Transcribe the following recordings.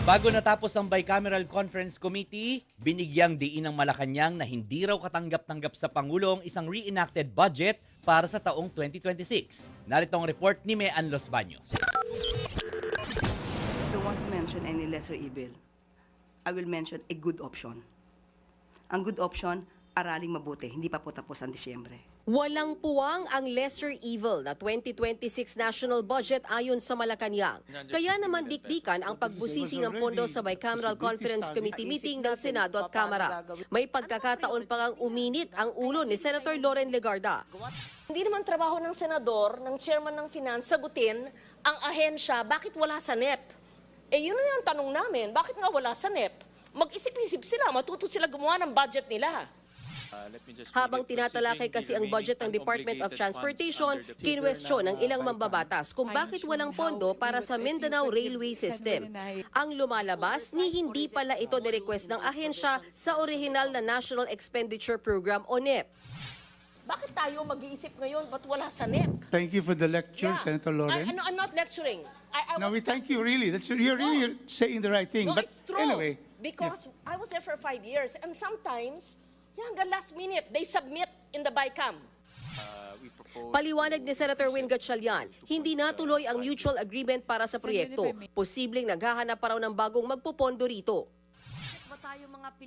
Bago natapos ang Bicameral Conference Committee, binigyang diin ng Malacanang na hindi raw katanggap-tanggap sa Pangulo ang isang reenacted budget para sa taong 2026. Narito ang report ni Mean Los Baños. Don't want to mention any lesser evil. I will mention a good option. Ang good option, araling mabuti, hindi pa po tapos ang Disyembre. Walang puwang ang lesser evil na 2026 national budget ayon sa Malacanang. Kaya naman dikdikan ang pagbusisi ng pondo sa Bicameral Conference Committee meeting ng Senado at Kamara. May pagkakataon pa ngang uminit ang ulo ni Senator Loren Legarda. Hindi naman trabaho ng senador, ng chairman ng finance, sagutin ang ahensya, bakit wala sa NEP? Yun na yung tanong namin, bakit nga wala sa NEP? Mag-isip-isip sila, matuto sila gumawa ng budget nila. Habang tinatalakay kasi ang budget ng Department of Transportation, kinwestiyon ng ilang mambabatas kung bakit walang pondo para sa Mindanao Railway System. Ang lumalabas ni hindi pala ito ni-request ng ahensya sa orihinal na National Expenditure Program o NEP. Bakit tayo mag-iisip ngayon, ba't wala sa NEP? Thank you for the lecture, Yeah. Senator Loren. I'm not lecturing. No, we thank you really. You're really saying the right thing. No, But it's true. anyway, Because I was there for 5 years, and sometimes, hanggang last minute, they submit in the BICAM. Paliwanag ni Senator Win Gatchalian, hindi natuloy ang mutual agreement para sa proyekto. Posibleng naghahanap pa raw ng bagong magpopondo rito.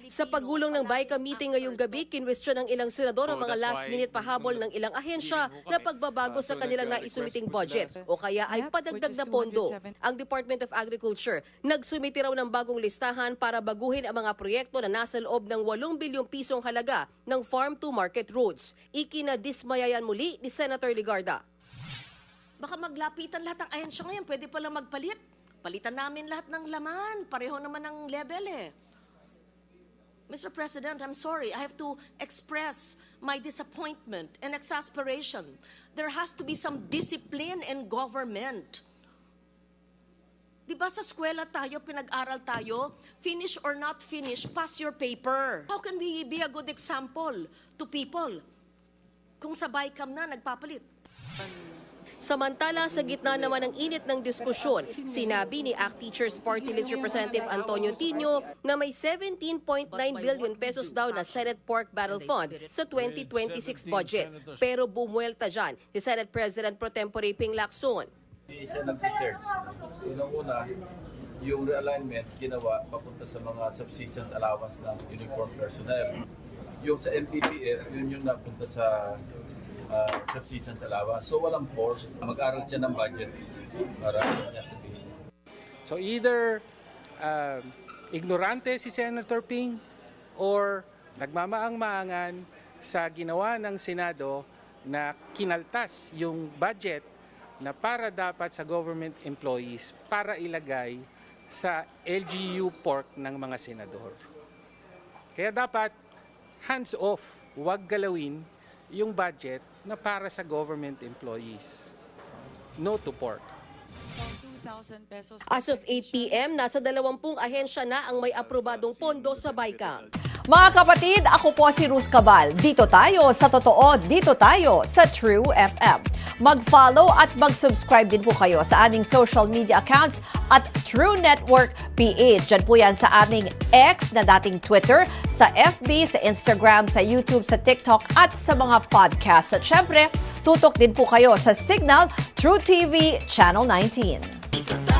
Sa pagulong ng BICAM meeting ngayong gabi, kinwestiyon ng ilang senador ang mga last-minute pahabol ng ilang ahensya na pagbabago sa kanilang naisumiting budget o kaya ay padagdag na pondo. Ang Department of Agriculture nagsumiti raw ng bagong listahan para baguhin ang mga proyekto na nasa loob ng 8 bilyong pisong halaga ng farm-to-market roads. Ikinadismayayan muli ni Senator Legarda. Baka maglapitan lahat ng ahensya ngayon, pwede pala magpalit. Palitan namin lahat ng laman, pareho naman ang level eh. Mr. President, I'm sorry. I have to express my disappointment and exasperation. There has to be some discipline in government. Di ba sa eskwela tayo, pinag-aral tayo, finish or not finish, pass your paper. How can we be a good example to people kung sa BICAM na nagpapalit? Samantala, sa gitna naman ng init ng diskusyon, sinabi ni ACT Teachers Party List Representative Antonio Tino na may 17.9 billion pesos daw na Senate Pork Battle Fund sa 2026 budget. Pero bumuelta dyan si Senate President Pro Tempore Ping Lacson. Isa nag-research. Unang-una, yung realignment ginawa papunta sa mga subsistence allowance ng uniform personnel. Yung sa MTPF, yun yung napunta sa subsistence allowance. So walang force, mag-aral siya ng budget para niya sabihin. So either ignorante si Senator Ping or nagmamaang-maangan sa ginawa ng Senado na kinaltas yung budget na para dapat sa government employees para ilagay sa LGU pork ng mga senador. Kaya dapat hands off, huwag galawin yung budget na para sa government employees. No to pork. As of 8 p.m., nasa 20 ahensya na ang may aprobadong pondo sa BICAM. Mga kapatid, ako po si Ruth Cabal. Dito tayo sa totoo, dito tayo sa True FM. Mag-follow at mag-subscribe din po kayo sa aming social media accounts at True Network PH. Diyan po yan sa aming X na dating Twitter, sa FB, sa Instagram, sa YouTube, sa TikTok at sa mga podcast. At syempre, tutok din po kayo sa Signal True TV Channel 19.